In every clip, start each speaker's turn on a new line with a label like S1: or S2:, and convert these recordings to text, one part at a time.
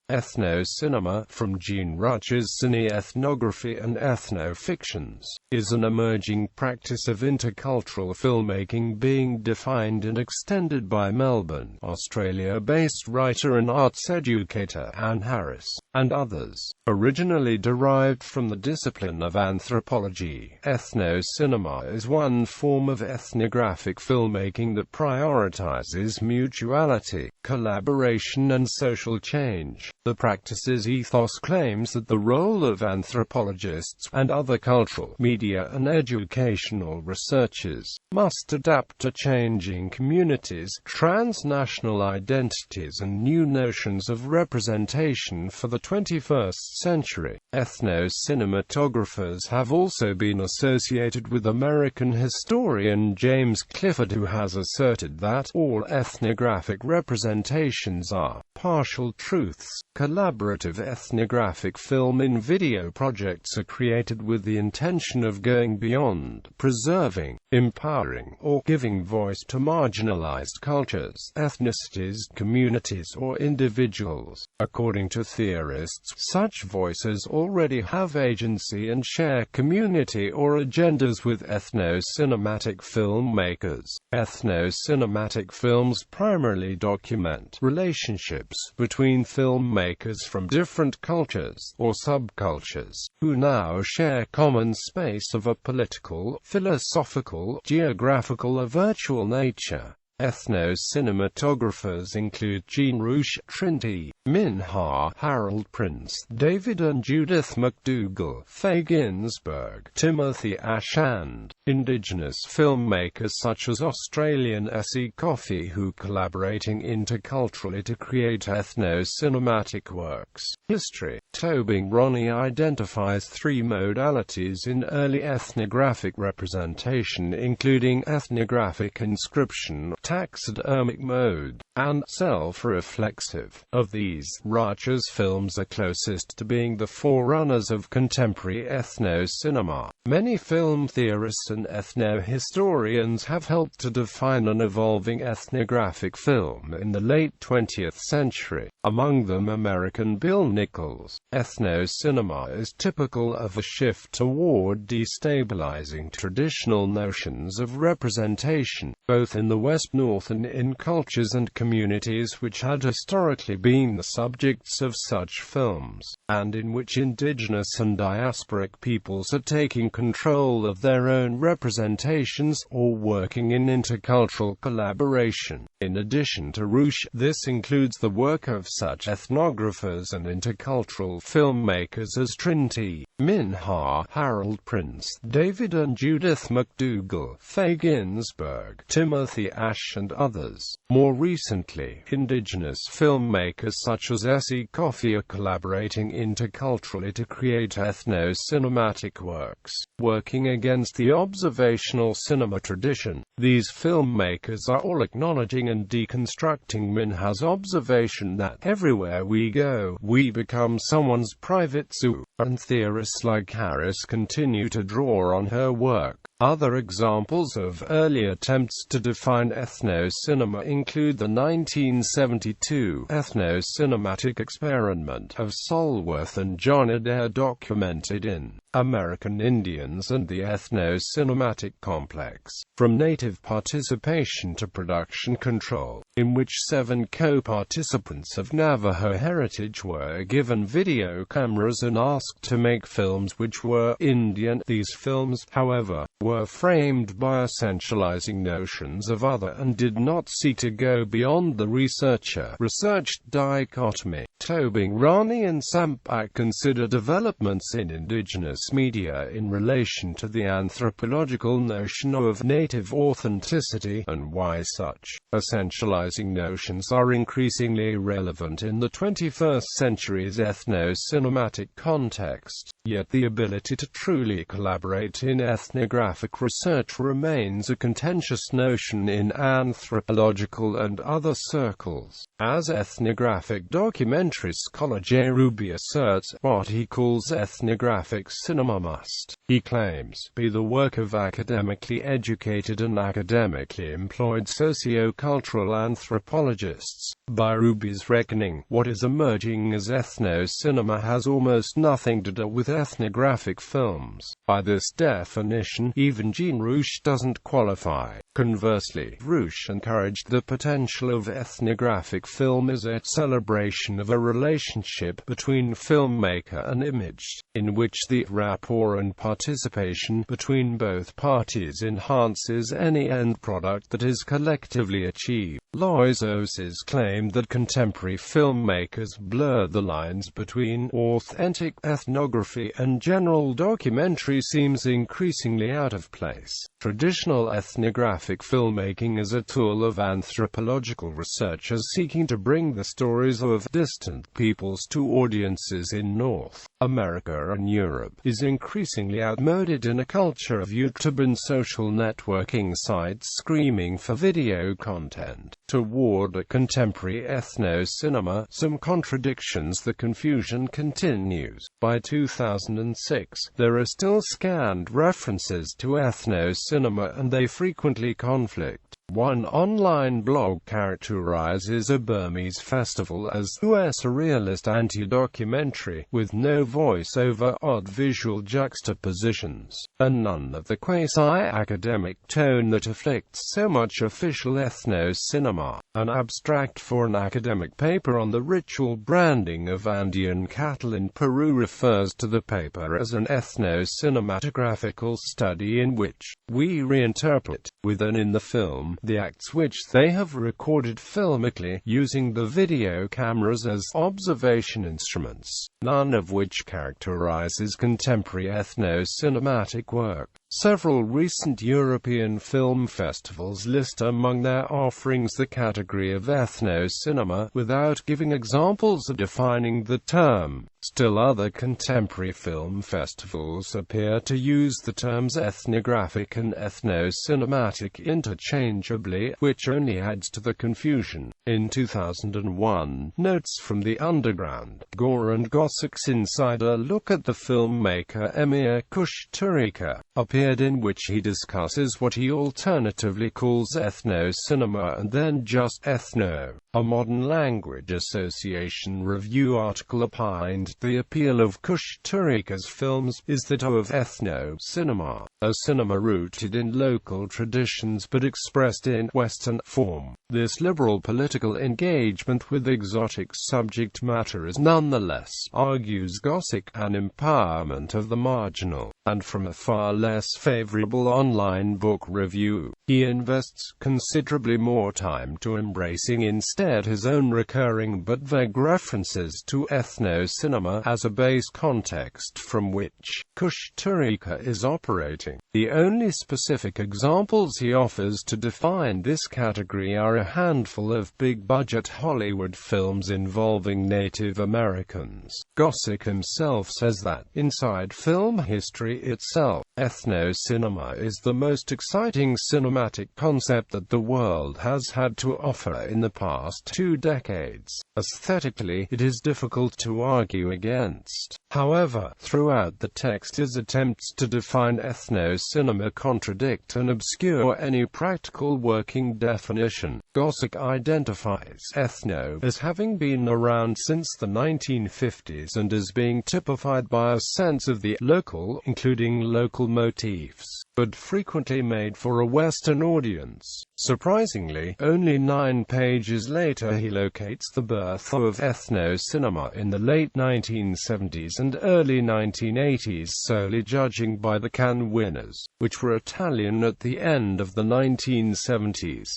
S1: Ethnocinema, from Jean Rouch's cine-ethnography and ethno-fictions, is an emerging practice of intercultural filmmaking being defined and extended by Melbourne, Australia-based writer and arts educator Anne Harris, and others. Originally derived from the discipline of anthropology, ethnocinema is one form of ethnographic filmmaking that prioritizes mutuality, collaboration and social change. The practice's ethos claims that the role of anthropologists and other cultural, media and educational researchers must adapt to changing communities, transnational identities and new notions of representation for the 21st century. Ethno-cinematographers have also been associated with American historian James Clifford, who has asserted that all ethnographic representations are partial truths. Collaborative ethnographic film in video projects are created with the intention of going beyond preserving, empowering, or giving voice to marginalized cultures, ethnicities, communities, or individuals. According to theorists, such voices already have agency and share community or agendas with ethno-cinematic filmmakers. Ethno-cinematic films primarily document relationships between filmmakers from different cultures or subcultures, who now share common space of a political, philosophical, geographical or virtual nature. Ethno-cinematographers include Jean Rouch, Trinity, Min Ha, Harold Prince, David and Judith McDougall, Faye Ginsberg, Timothy Ash and Indigenous filmmakers such as Australian S.E. Coffey, who collaborating interculturally to create ethno-cinematic works. History. Tobing Ronnie identifies three modalities in early ethnographic representation, including ethnographic inscription, taxidermic mode, and self-reflexive. Of these, Rouch's films are closest to being the forerunners of contemporary ethno-cinema. Many film theorists and ethno-historians have helped to define an evolving ethnographic film in the late 20th century, among them American Bill Nichols. Ethnocinema is typical of a shift toward destabilizing traditional notions of representation, both in the West, North and in cultures and communities which had historically been the subjects of such films, and in which indigenous and diasporic peoples are taking control of their own representations, or working in intercultural collaboration. In addition to Rouch, this includes the work of such ethnographers and intercultural filmmakers as Trinity, Min Ha, Harold Prince, David and Judith McDougall, Faye Ginsberg, Timothy Ash and others. More recently, indigenous filmmakers such as S.E. Coffey are collaborating interculturally to create ethno-cinematic works, working against the observational cinema tradition. These filmmakers are all acknowledging and deconstructing Min Ha's observation that everywhere we go, we become someone's private zoo, and theorists like Harris continue to draw on her work. Other examples of early attempts to define ethnocinema include the 1972 ethno-cinematic experiment of Solworth and John Adair, documented in American Indians and the Ethno-Cinematic Complex, From Native Participation to Production Control, in which 7 co-participants of Navajo heritage were given video cameras and asked to make films which were Indian. These films, however, were framed by essentializing notions of other and did not seek to go beyond the researcher-researched dichotomy. Tobing, Ronnie and Sampak consider developments in indigenous media in relation to the anthropological notion of native authenticity, and why such essentializing notions are increasingly relevant in the 21st century's ethno-cinematic context. Yet the ability to truly collaborate in ethnographic research remains a contentious notion in anthropological and other circles, as ethnographic documentaries documentary scholar Jean Rouch asserts what he calls ethnographic cinema must, he claims, be the work of academically educated and academically employed socio-cultural anthropologists. By Rouch's reckoning, what is emerging as ethno-cinema has almost nothing to do with ethnographic films. By this definition, even Jean Rouch doesn't qualify. Conversely, Rouch encouraged the potential of ethnographic film as a celebration of a relationship between filmmaker and image, in which the rapport and participation between both parties enhances any end product that is collectively achieved. Loizos's claim that contemporary filmmakers blur the lines between authentic ethnography and general documentary seems increasingly out of place. Traditional ethnographic filmmaking is a tool of anthropological researchers seeking to bring the stories of distant peoples to audiences in North America and Europe, is increasingly outmoded in a culture of YouTube and social networking sites screaming for video content. Toward a contemporary ethno-cinema, some contradictions. The confusion continues. By 2006, there are still scanned references to ethno-cinema and they frequently conflict. One online blog characterizes a Burmese festival as a surrealist anti-documentary, with no voice-over, odd visual juxtapositions, and none of the quasi-academic tone that afflicts so much official ethno-cinema. An abstract for an academic paper on the ritual branding of Andean cattle in Peru refers to the paper as an ethno-cinematographical study in which we reinterpret, within the film, the acts which they have recorded filmically, using the video cameras as observation instruments, none of which characterizes contemporary ethno-cinematic work. Several recent European film festivals list among their offerings the category of ethno-cinema, without giving examples or defining the term. Still other contemporary film festivals appear to use the terms ethnographic and ethno-cinematic interchangeably, which only adds to the confusion. In 2001, Notes from the Underground, Gore and Gossip's insider look at the filmmaker Emir Kusturica appeared, in which he discusses what he alternatively calls ethno-cinema and then just ethno. A Modern Language Association review article opined the appeal of Kusturica's films is that of ethno-cinema, a cinema rooted in local traditions but expressed in Western form. This liberal political engagement with exotic subject matter is nonetheless, argues Gossip, an empowerment of the marginal, and from a far less favorable online book review. He invests considerably more time to embracing instead his own recurring but vague references to ethno-cinema as a base context from which Kusturica is operating. The only specific examples he offers to define this category are a handful of big-budget Hollywood films involving Native Americans. Gossip himself says that, inside film history itself, ethno-cinema is the most exciting cinematic concept that the world has had to offer in the past 2 decades. Aesthetically, it is difficult to argue against. However, throughout the text his attempts to define ethno-cinema contradict and obscure any practical working definition. Gossip identifies ethno as having been around since the 1950s and as being typified by a sense of the local, including local motifs, but frequently made for a Western audience. Surprisingly, only 9 pages later he locates the birth of ethno-cinema in the late 1970s and early 1980s, solely judging by the Cannes winners, which were Italian at the end of the 1970s.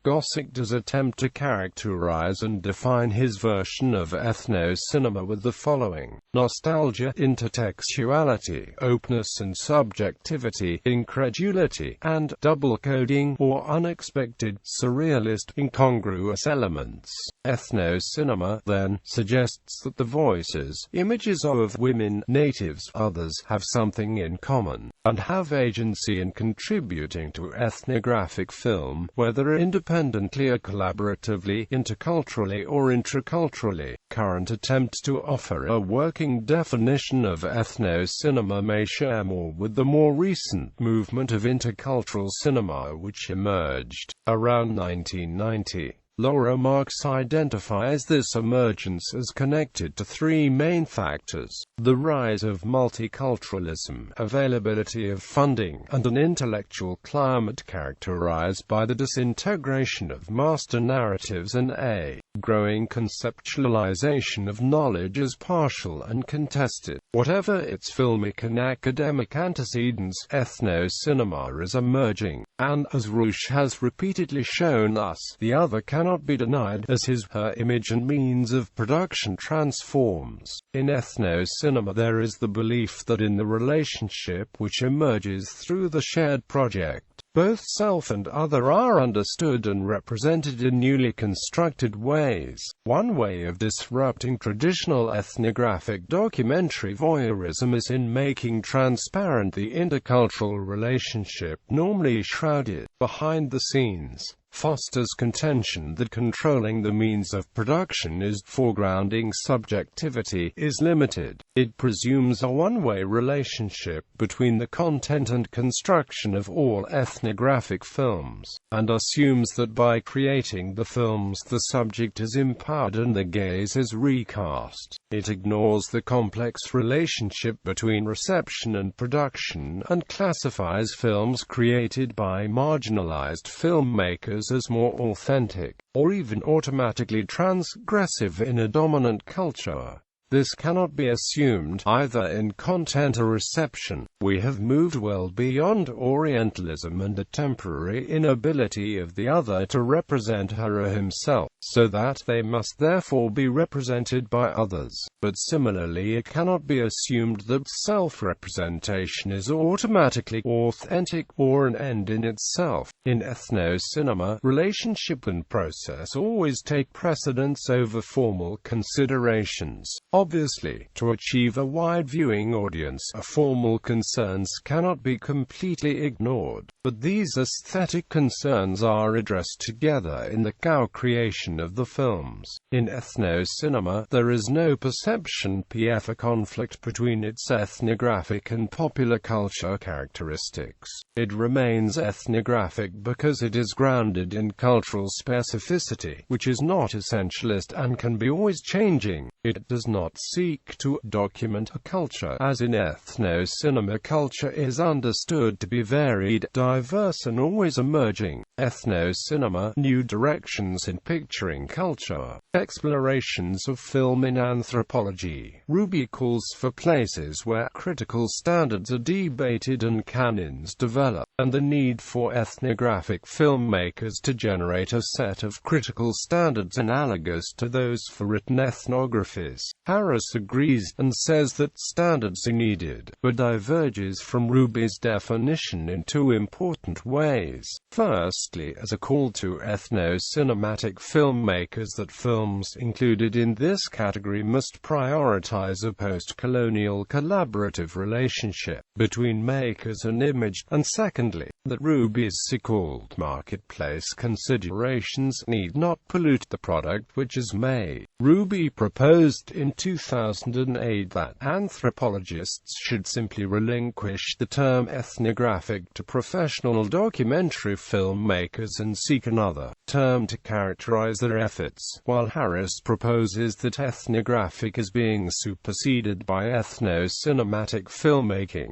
S1: Gossip does attempt to characterize and define his version of ethno-cinema with the following: nostalgia, intertextuality, openness and subjectivity, incredulity, and double-coding or unexpected, surrealist, incongruous elements. Ethno-cinema, then, suggests that the voices, images of women, natives, others, have something in common, and have agency in contributing to ethnographic film, whether independent independently or collaboratively, interculturally or intraculturally. Current attempts to offer a working definition of ethnocinema may share more with the more recent movement of intercultural cinema which emerged around 1990. Laura Marks identifies this emergence as connected to three main factors: the rise of multiculturalism, availability of funding, and an intellectual climate characterized by the disintegration of master narratives and a growing conceptualization of knowledge as partial and contested. Whatever its filmic and academic antecedents, ethnocinema is emerging, and, as Rouch has repeatedly shown us, the other cannot be denied as his/her image and means of production transforms. In ethnocinema there is the belief that in the relationship which emerges through the shared project, both self and other are understood and represented in newly constructed ways. One way of disrupting traditional ethnographic documentary voyeurism is in making transparent the intercultural relationship normally shrouded behind the scenes. Fosters contention that controlling the means of production is foregrounding subjectivity is limited. It presumes a one-way relationship between the content and construction of all ethnographic films, and assumes that by creating the films the subject is empowered and the gaze is recast. It ignores the complex relationship between reception and production, and classifies films created by marginalized filmmakers as more authentic, or even automatically transgressive in a dominant culture. This cannot be assumed either in content or reception. We have moved well beyond Orientalism and the temporary inability of the other to represent her or himself, so that they must therefore be represented by others. But similarly, it cannot be assumed that self-representation is automatically authentic or an end in itself. In ethnocinema, relationship and process always take precedence over formal considerations. Obviously, to achieve a wide viewing audience, formal concerns cannot be completely ignored, but these aesthetic concerns are addressed together in the co-creation of the films. In ethnocinema, there is no perception of a conflict between its ethnographic and popular culture characteristics. It remains ethnographic because it is grounded in cultural specificity, which is not essentialist and can be always changing. It does not seek to document a culture, as in ethnocinema culture is understood to be varied, diverse and always emerging. Ethnocinema, new directions in picturing culture, explorations of film in anthropology. Ruby calls for places where critical standards are debated and canons develop, and the need for ethnographic filmmakers to generate a set of critical standards analogous to those for written ethnographies. Harris agrees, and says that standards are needed, but diverges from Ruby's definition in two important ways. Firstly, as a call to ethno-cinematic filmmakers that films included in this category must prioritize a post-colonial collaborative relationship between makers and image, and secondly, that Ruby's so-called marketplace considerations need not pollute the product which is made. Ruby proposed in 2008 that anthropologists should simply relinquish the term ethnographic to professional documentary filmmakers and seek another term to characterize their efforts, while Harris proposes that ethnographic is being superseded by ethno-cinematic filmmaking.